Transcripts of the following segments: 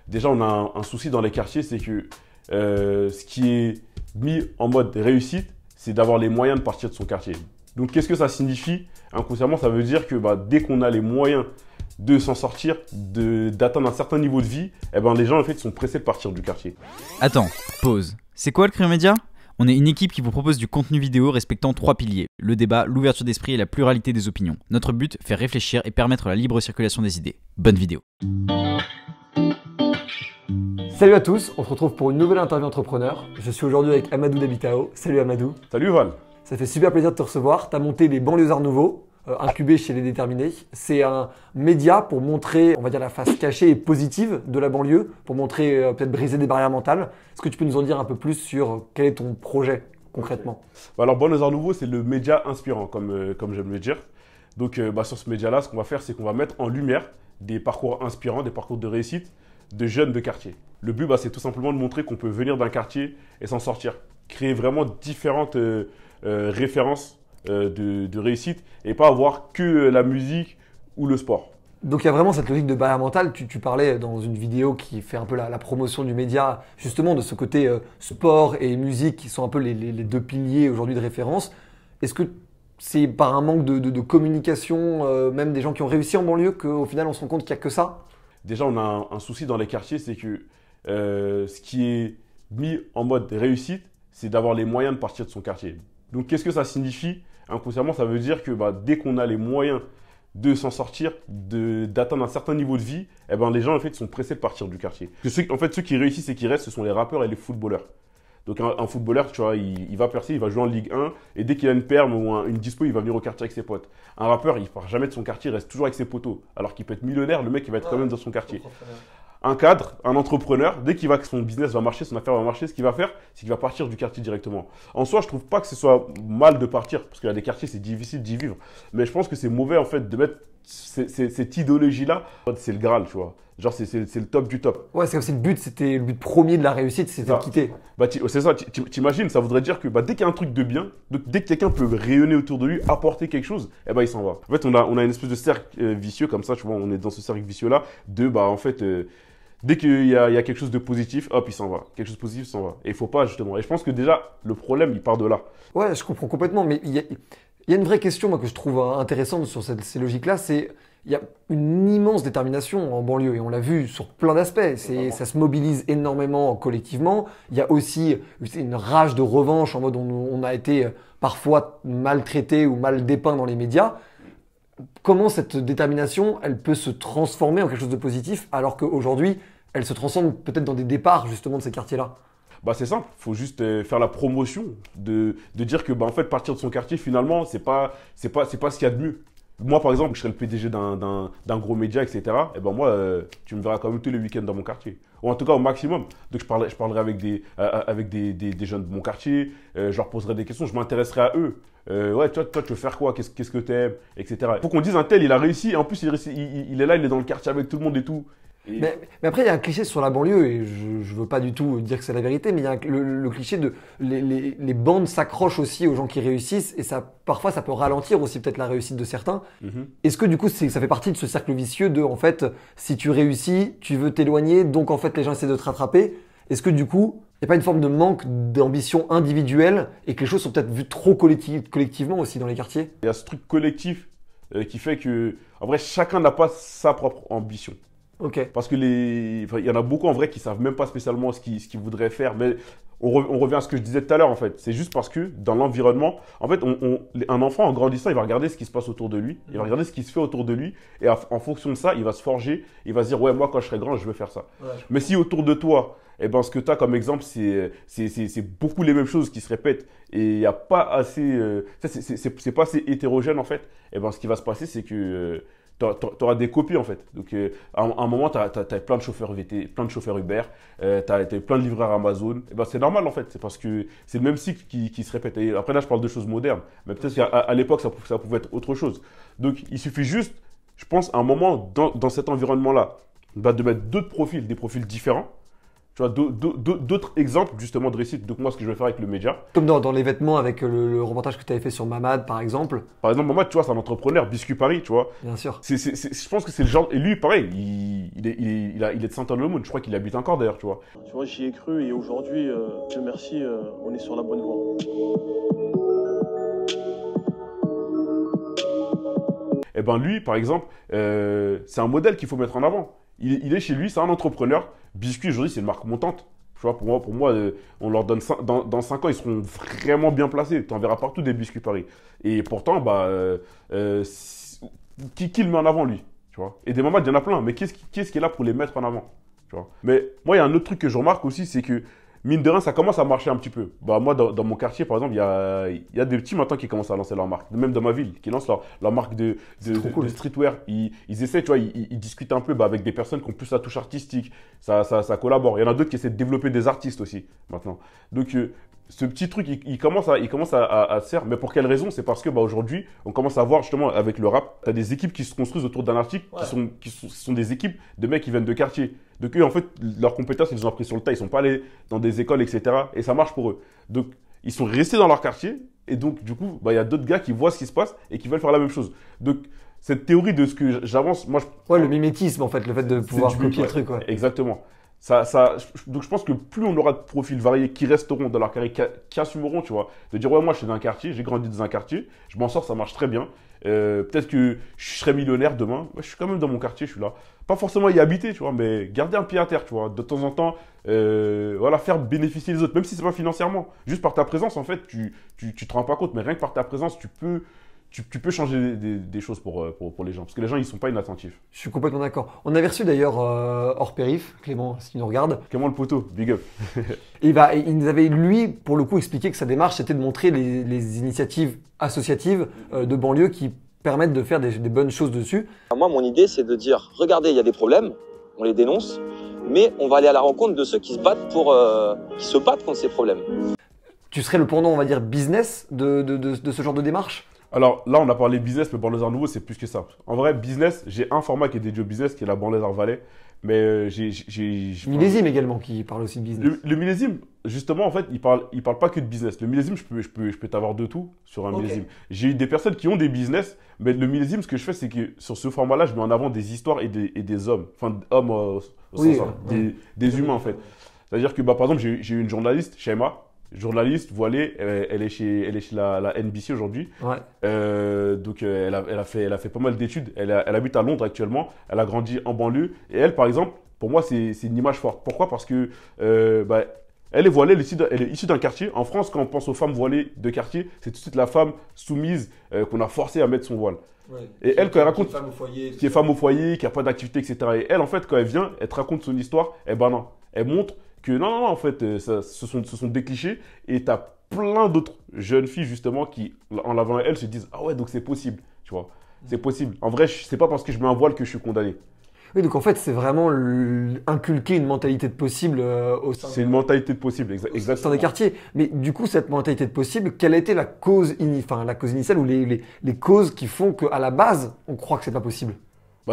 Déjà, on a un souci dans les quartiers, c'est que ce qui est mis en mode réussite, c'est d'avoir les moyens de partir de son quartier. Donc, qu'est-ce que ça signifie? Inconsciemment, ça veut dire que dès qu'on a les moyens de s'en sortir, d'atteindre un certain niveau de vie, les gens en fait sont pressés de partir du quartier. Attends, pause. C'est quoi le Cryo Média? On est une équipe qui vous propose du contenu vidéo respectant 3 piliers: le débat, l'ouverture d'esprit et la pluralité des opinions. Notre but, faire réfléchir et permettre la libre circulation des idées. Bonne vidéo. Salut à tous, on se retrouve pour une nouvelle interview entrepreneur. Je suis aujourd'hui avec Amadou d'Habitao. Salut Amadou. Salut Val. Ça fait super plaisir de te recevoir. Tu as monté les Banlieusards Nouveaux, incubés chez Les Déterminés. C'est un média pour montrer, on va dire, la face cachée et positive de la banlieue, pour montrer, peut-être briser des barrières mentales. Est-ce que tu peux nous en dire un peu plus sur quel est ton projet concrètement? Alors Banlieusards Nouveaux, c'est le média inspirant, comme j'aime le dire. Donc sur ce média-là, ce qu'on va faire, c'est qu'on va mettre en lumière des parcours inspirants, des parcours de réussite de jeunes de quartier. Le but, c'est tout simplement de montrer qu'on peut venir d'un quartier et s'en sortir. Créer vraiment différentes références de réussite et pas avoir que la musique ou le sport. Donc il y a vraiment cette logique de barrière mentale. Tu parlais dans une vidéo qui fait un peu la promotion du média, justement de ce côté sport et musique qui sont un peu les deux piliers aujourd'hui de référence. Est-ce que c'est par un manque de communication, même des gens qui ont réussi en banlieue, qu'au final on se rend compte qu'il n'y a que ça? Déjà, on a un souci dans les quartiers, c'est que ce qui est mis en mode réussite, c'est d'avoir les moyens de partir de son quartier. Donc, qu'est-ce que ça signifie? Inconsciemment, ça veut dire que dès qu'on a les moyens de s'en sortir, d'atteindre un certain niveau de vie, les gens en fait sont pressés de partir du quartier. Ceux qui réussissent et qui restent, ce sont les rappeurs et les footballeurs. Donc un footballeur, tu vois, il va percer, il va jouer en Ligue 1 et dès qu'il a une perme ou une dispo, il va venir au quartier avec ses potes. Un rappeur, il ne part jamais de son quartier, il reste toujours avec ses potos. Alors qu'il peut être millionnaire, le mec, il va être quand même dans son quartier. Un cadre, un entrepreneur, dès qu'il va que son business va marcher, son affaire va marcher, ce qu'il va faire, c'est qu'il va partir du quartier directement. En soi, je trouve pas que ce soit mal de partir, parce qu'il y a des quartiers, c'est difficile d'y vivre. Mais je pense que c'est mauvais en fait de mettre cette idéologie-là, c'est le Graal, tu vois. Genre, c'est le top du top. Ouais, c'est aussi le but premier de la réussite, c'était de quitter. C'est ça, t'imagines, ça voudrait dire que dès qu'il y a un truc de bien, dès que quelqu'un peut rayonner autour de lui, apporter quelque chose, il s'en va. En fait, on a une espèce de cercle vicieux comme ça, tu vois, on est dans ce cercle vicieux-là, dès qu'il y a quelque chose de positif, hop, il s'en va. Quelque chose de positif, il s'en va. Et il faut pas, justement. Et je pense que déjà, le problème, il part de là. Ouais, je comprends complètement, mais il y a une vraie question moi, que je trouve intéressante sur ces logiques-là, c'est il y a une immense détermination en banlieue et on l'a vu sur plein d'aspects. Ça se mobilise énormément collectivement. Il y a aussi une rage de revanche en mode on a été parfois maltraité ou mal dépeint dans les médias. Comment cette détermination, elle peut se transformer en quelque chose de positif alors qu'aujourd'hui, elle se transforme peut-être dans des départs justement de ces quartiers-là? C'est simple, il faut juste faire la promotion de dire que en fait partir de son quartier finalement c'est pas ce qu'il y a de mieux. Moi par exemple, je serais le PDG d'un gros média, etc. Moi tu me verras quand même tous les week-ends dans mon quartier. Ou en tout cas au maximum. Donc je parlerai avec des jeunes de mon quartier, je leur poserai des questions, je m'intéresserai à eux. Ouais, toi tu veux faire quoi? Qu'est-ce que t'aimes, etc. Il faut qu'on dise un tel il a réussi, et en plus il est là, il est dans le quartier avec tout le monde et tout. Mais après, il y a un cliché sur la banlieue, et je veux pas du tout dire que c'est la vérité, mais il y a le cliché de les bandes s'accrochent aussi aux gens qui réussissent, et parfois ça peut ralentir aussi peut-être la réussite de certains. Est-ce que du coup, ça fait partie de ce cercle vicieux de, en fait, si tu réussis, tu veux t'éloigner, donc en fait les gens essaient de te rattraper? Est-ce que du coup, il n'y a pas une forme de manque d'ambition individuelle, et que les choses sont peut-être vues trop collectivement aussi dans les quartiers? Il y a ce truc collectif qui fait que, en vrai, chacun n'a pas sa propre ambition. Okay. Parce que il y en a beaucoup en vrai qui savent même pas spécialement ce qu'ils voudraient faire. Mais on revient à ce que je disais tout à l'heure en fait. C'est juste parce que dans l'environnement, en fait, un enfant en grandissant, il va regarder ce qui se passe autour de lui, il va regarder ce qui se fait autour de lui, et en fonction de ça, il va se forger, il va se dire ouais moi quand je serai grand, je veux faire ça. Ouais. Mais si autour de toi, ce que tu as comme exemple, c'est beaucoup les mêmes choses qui se répètent et il n'y a pas assez, c'est pas assez hétérogène en fait. Ce qui va se passer, c'est que tu auras des copies en fait. Donc à un moment, tu as plein de chauffeurs VT, plein de chauffeurs Uber, tu as plein de livreurs Amazon. C'est normal en fait, c'est parce que c'est le même cycle qui se répète. Et après là, je parle de choses modernes, mais peut-être qu'à l'époque, ça pouvait être autre chose. Donc il suffit juste, je pense, à un moment dans cet environnement-là, de mettre d'autres profils, des profils différents. Tu vois, d'autres exemples justement de réussite. Donc moi, ce que je vais faire avec le média. Comme dans les vêtements avec le reportage que tu avais fait sur Mamad, par exemple. Par exemple, Mamad, tu vois, c'est un entrepreneur, Biscuit Paris, tu vois. Bien sûr. Je pense que c'est le genre. Et lui, pareil, il est de Saint-Anne-le-Monde. Je crois qu'il habite encore d'ailleurs, tu vois. Tu vois, j'y ai cru et aujourd'hui, Dieu merci, on est sur la bonne voie. Et ben lui, par exemple, c'est un modèle qu'il faut mettre en avant. Il est chez lui, c'est un entrepreneur. Biscuit, aujourd'hui, c'est une marque montante. Tu vois, pour moi on leur donne dans 5 ans, ils seront vraiment bien placés. Tu en verras partout des Biscuits Paris. Et pourtant, qui le met en avant, lui, tu vois. Et des Mamad, il y en a plein. Mais qu'est-ce qui est là pour les mettre en avant, tu vois. Mais moi, il y a un autre truc que je remarque aussi, c'est que mine de rien, ça commence à marcher un petit peu. Bah, moi, dans mon quartier, par exemple, il y a des petits maintenant qui commencent à lancer leur marque. Même dans ma ville, qui lancent leur marque de streetwear. Ils essaient, tu vois, ils discutent un peu avec des personnes qui ont plus la touche artistique. Ça collabore. Il y en a d'autres qui essaient de développer des artistes aussi, maintenant. Donc, ce petit truc, il commence à se faire. Mais pour quelle raison? C'est parce que aujourd'hui, on commence à voir justement avec le rap, tu as des équipes qui se construisent autour d'un article, qui sont des équipes de mecs qui viennent de quartier. Donc eux, en fait, leurs compétences, ils les ont appris sur le tas. Ils sont pas allés dans des écoles, etc. Et ça marche pour eux. Donc, ils sont restés dans leur quartier. Et donc, du coup, il y a d'autres gars qui voient ce qui se passe et qui veulent faire la même chose. Donc, cette théorie de ce que j'avance, moi, Ouais, le mimétisme, en fait, le fait de pouvoir copier le truc, ouais. Exactement. Donc, je pense que plus on aura de profils variés qui resteront dans leur carrière, qui assumeront, tu vois, de dire, ouais, moi, je suis dans un quartier, j'ai grandi dans un quartier, je m'en sors, ça marche très bien. Peut-être que je serai millionnaire demain. Moi, je suis quand même dans mon quartier, je suis là. Pas forcément y habiter, tu vois, mais garder un pied à terre, tu vois. De temps en temps, voilà, faire bénéficier les autres, même si c'est pas financièrement. Juste par ta présence, en fait, tu te rends pas compte, mais rien que par ta présence, tu peux changer des choses pour les gens. Parce que les gens, ils sont pas inattentifs. Je suis complètement d'accord. On avait reçu d'ailleurs hors périph, Clément, s'il nous regarde. Clément le poteau, big up. Et il nous avait, lui, pour le coup, expliqué que sa démarche, c'était de montrer les initiatives associatives de banlieue qui permettent de faire des bonnes choses dessus. Moi, mon idée, c'est de dire, regardez, il y a des problèmes, on les dénonce, mais on va aller à la rencontre de ceux qui se battent contre ces problèmes. Tu serais le pendant, on va dire, business de ce genre de démarche? Alors là, on a parlé business, mais Banlieusard Nouveau, c'est plus que ça. En vrai, business, j'ai un format qui est dédié au business, qui est la Banlieusard Valais. Mais Millésime également, qui parle aussi de business. Le millésime, justement, en fait, il parle pas que de business. Le millésime, je peux t'avoir de tout sur un millésime. J'ai eu des personnes qui ont des business, mais le millésime, ce que je fais, c'est que sur ce format-là, je mets en avant des histoires et des hommes. Enfin, hommes au sens, des humains, en fait. C'est-à-dire que, par exemple, j'ai eu une journaliste, Shaima, journaliste voilée, elle est chez la NBC aujourd'hui. Ouais. Donc elle a fait pas mal d'études. Elle habite à Londres actuellement. Elle a grandi en banlieue. Et elle, par exemple, pour moi, c'est une image forte. Pourquoi? Parce que elle est voilée, elle est issue d'un quartier. En France, quand on pense aux femmes voilées de quartier, c'est tout de suite la femme soumise qu'on a forcée à mettre son voile. Ouais. Et elle, quand elle raconte, qui est femme au foyer, qui n'a pas d'activité, etc. Et elle, en fait, quand elle vient, elle te raconte son histoire. Eh ben non, elle montre que non, en fait, ce sont des clichés. Et tu as plein d'autres jeunes filles, justement, qui, en la voyant elle, se disent, ah ouais, donc c'est possible, tu vois. C'est possible. En vrai, c'est pas parce que je mets un voile que je suis condamné. Oui, donc en fait, c'est vraiment inculquer une mentalité de possible au sein. C'est une mentalité de possible, exactement. Au sein des quartiers. Mais du coup, cette mentalité de possible, quelle a été la cause initiale ou les causes qui font qu'à la base, on croit que c'est pas possible?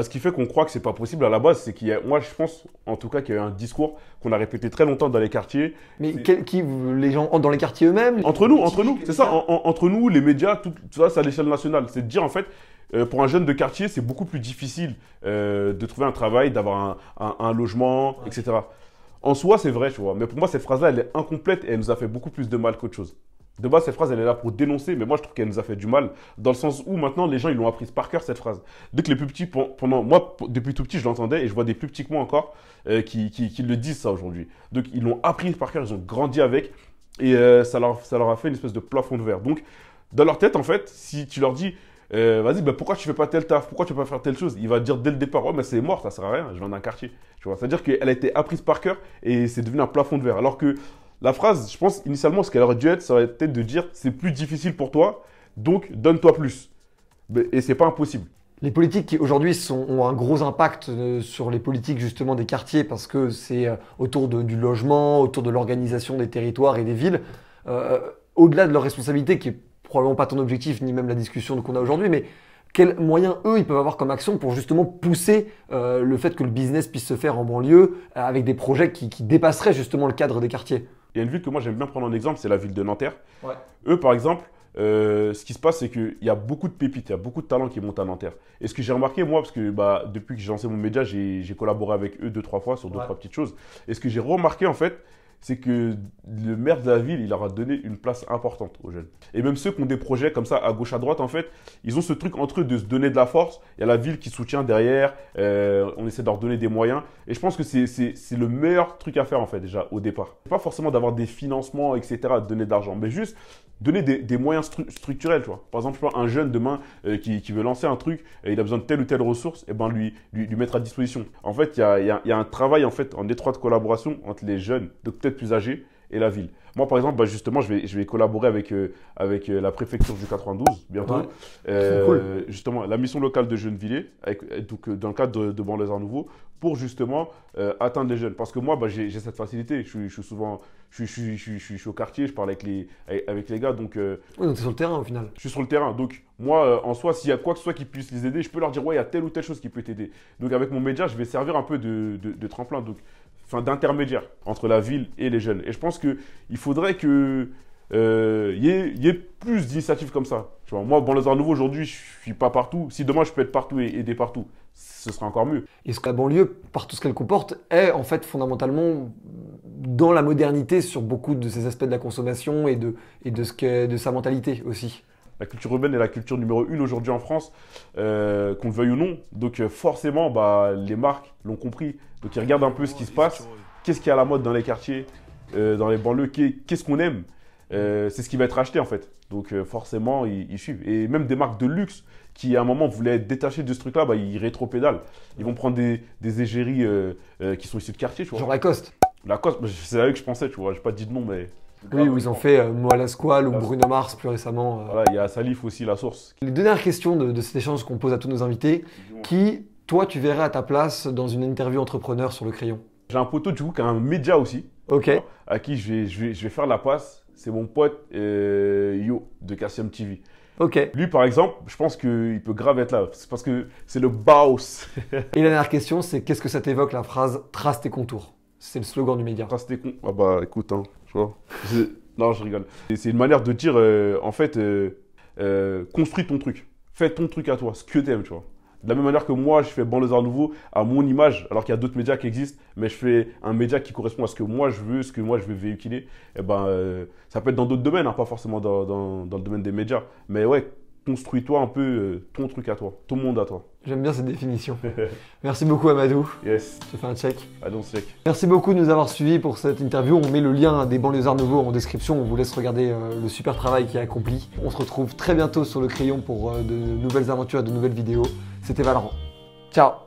Ce qui fait qu'on croit que c'est pas possible à la base, c'est moi je pense en tout cas qu'il y a eu un discours qu'on a répété très longtemps dans les quartiers. Mais les gens dans les quartiers eux-mêmes? Entre nous, c'est ça, entre nous, les médias, tout ça, c'est à l'échelle nationale. C'est de dire en fait, pour un jeune de quartier, c'est beaucoup plus difficile de trouver un travail, d'avoir un logement, etc. En soi, c'est vrai, tu vois. Mais pour moi, cette phrase-là, elle est incomplète et elle nous a fait beaucoup plus de mal qu'autre chose. De base, cette phrase, elle est là pour dénoncer, mais moi, je trouve qu'elle nous a fait du mal, dans le sens où maintenant, les gens, ils l'ont apprise par cœur, cette phrase. Dès que les plus petits, moi, depuis tout petit, je l'entendais, et je vois des plus petits que moi encore, qui le disent ça aujourd'hui. Donc, ils l'ont appris par cœur, ils ont grandi avec, et ça leur a fait une espèce de plafond de verre. Donc, dans leur tête, en fait, si tu leur dis, vas-y, pourquoi tu fais pas tel taf, pourquoi tu peux pas faire telle chose, il va dire dès le départ, ouais, mais c'est mort, ça sert à rien, je viens d'un quartier. Tu vois, c'est-à-dire qu'elle a été apprise par cœur, et c'est devenu un plafond de verre. Alors que la phrase, je pense, initialement, ce qu'elle aurait dû être, ça aurait été de dire c'est plus difficile pour toi, donc donne-toi plus. Et c'est pas impossible. Les politiques qui aujourd'hui ont un gros impact sur les politiques justement des quartiers parce que c'est autour du logement, autour de l'organisation des territoires et des villes. Au-delà de leur responsabilité, qui est probablement pas ton objectif ni même la discussion qu'on a aujourd'hui, mais quels moyens eux ils peuvent avoir comme action pour justement pousser le fait que le business puisse se faire en banlieue avec des projets qui dépasseraient justement le cadre des quartiers. Il y a une ville que moi j'aime bien prendre en exemple, c'est la ville de Nanterre. Ouais. Eux, par exemple, ce qui se passe, c'est qu'il y a beaucoup de pépites, il y a beaucoup de talents qui montent à Nanterre. Et ce que j'ai remarqué, moi, parce que depuis que j'ai lancé mon média, j'ai collaboré avec eux 2-3 fois sur 2-3 petites choses. Et ce que j'ai remarqué, en fait, c'est que le maire de la ville, il leur a donné une place importante aux jeunes. Et même ceux qui ont des projets comme ça, à gauche, à droite, en fait, ils ont ce truc entre eux de se donner de la force. Il y a la ville qui soutient derrière, on essaie de leur donner des moyens. Et je pense que c'est le meilleur truc à faire, en fait, déjà, au départ. Pas forcément d'avoir des financements, etc., de donner de l'argent, mais juste donner des moyens structurels, tu vois. Par exemple, un jeune demain qui veut lancer un truc, il a besoin de telle ou telle ressource, et ben lui mettre à disposition. En fait, il y a un travail en fait en étroite collaboration entre les jeunes, donc peut-être plus âgés, et la ville. Moi, par exemple, justement, je vais collaborer avec la préfecture du 92 bientôt. Ouais. Cool. Justement, la mission locale de Gennevilliers, donc dans le cadre de Banlieusards Nouveaux, pour justement atteindre les jeunes. Parce que moi, j'ai cette facilité. Je suis souvent, je suis au quartier, je parle avec les gars. Donc, Oui, donc tu es sur le terrain au final. je suis sur le terrain. Donc, moi, en soi, s'il y a quoi que ce soit qui puisse les aider, je peux leur dire, ouais, il y a telle ou telle chose qui peut t'aider. Donc, avec mon média, je vais servir un peu de tremplin. Donc, d'intermédiaire entre la ville et les jeunes. Et je pense qu'il faudrait que y ait plus d'initiatives comme ça. Tu vois, moi, Banlieusards Nouveaux, aujourd'hui, je ne suis pas partout. Si demain, je peux être partout et aider partout, ce sera encore mieux. Et ce que la banlieue, par tout ce qu'elle comporte, est en fait fondamentalement dans la modernité sur beaucoup de ces aspects de la consommation et de sa mentalité aussi. La culture urbaine est la culture numéro 1 aujourd'hui en France, qu'on le veuille ou non. Donc forcément, les marques l'ont compris. Donc ils regardent un peu ce qui se passe, qu'est-ce qui est à la mode dans les quartiers, dans les banlieues, qu'est-ce qu'on aime. C'est ce qui va être acheté en fait. Donc forcément, ils suivent. Et même des marques de luxe qui à un moment voulaient être détachées de ce truc-là, ils rétropédalent. Ils vont prendre des égéries qui sont issues de quartier, tu vois. Genre Lacoste. Lacoste, c'est à eux que je pensais, tu vois. J'ai pas dit de nom, mais... Oui, où ils ont fait Moi la Squale ou Bruno Mars plus récemment. Voilà, il y a Salif aussi, La Source. Les deux dernières questions de cet échange qu'on pose à tous nos invités. Qui, toi, tu verrais à ta place dans une interview entrepreneur sur Le Crayon? J'ai un poteau du coup qui a un média aussi, Ok. à qui je vais faire la passe. C'est mon pote Yo de KCM TV. Ok. Lui, par exemple, je pense qu'il peut grave être là. C'est parce que c'est le boss. Et la dernière question, c'est qu'est-ce que ça t'évoque la phrase « trace tes contours ». C'est le slogan du média. Ah, c'était con. Ah bah écoute, hein, tu vois. Non, je rigole. C'est une manière de dire, en fait, construis ton truc. Fais ton truc à toi, ce que t'aimes, tu vois. De la même manière que moi, je fais Banlieusards Nouveaux à mon image, alors qu'il y a d'autres médias qui existent, mais je fais un média qui correspond à ce que moi je veux, ce que moi je veux véhiculer. Et ça peut être dans d'autres domaines, hein, pas forcément dans le domaine des médias. Mais ouais, construis-toi un peu ton truc à toi, ton monde à toi. J'aime bien cette définition. Merci beaucoup Amadou. Yes. Je te fais un check. Allons, check. Merci beaucoup de nous avoir suivis pour cette interview. On met le lien des Banlieusards Nouveaux en description. On vous laisse regarder le super travail qui est accompli. On se retrouve très bientôt sur Le Crayon pour de nouvelles aventures et de nouvelles vidéos. C'était Valorant. Ciao.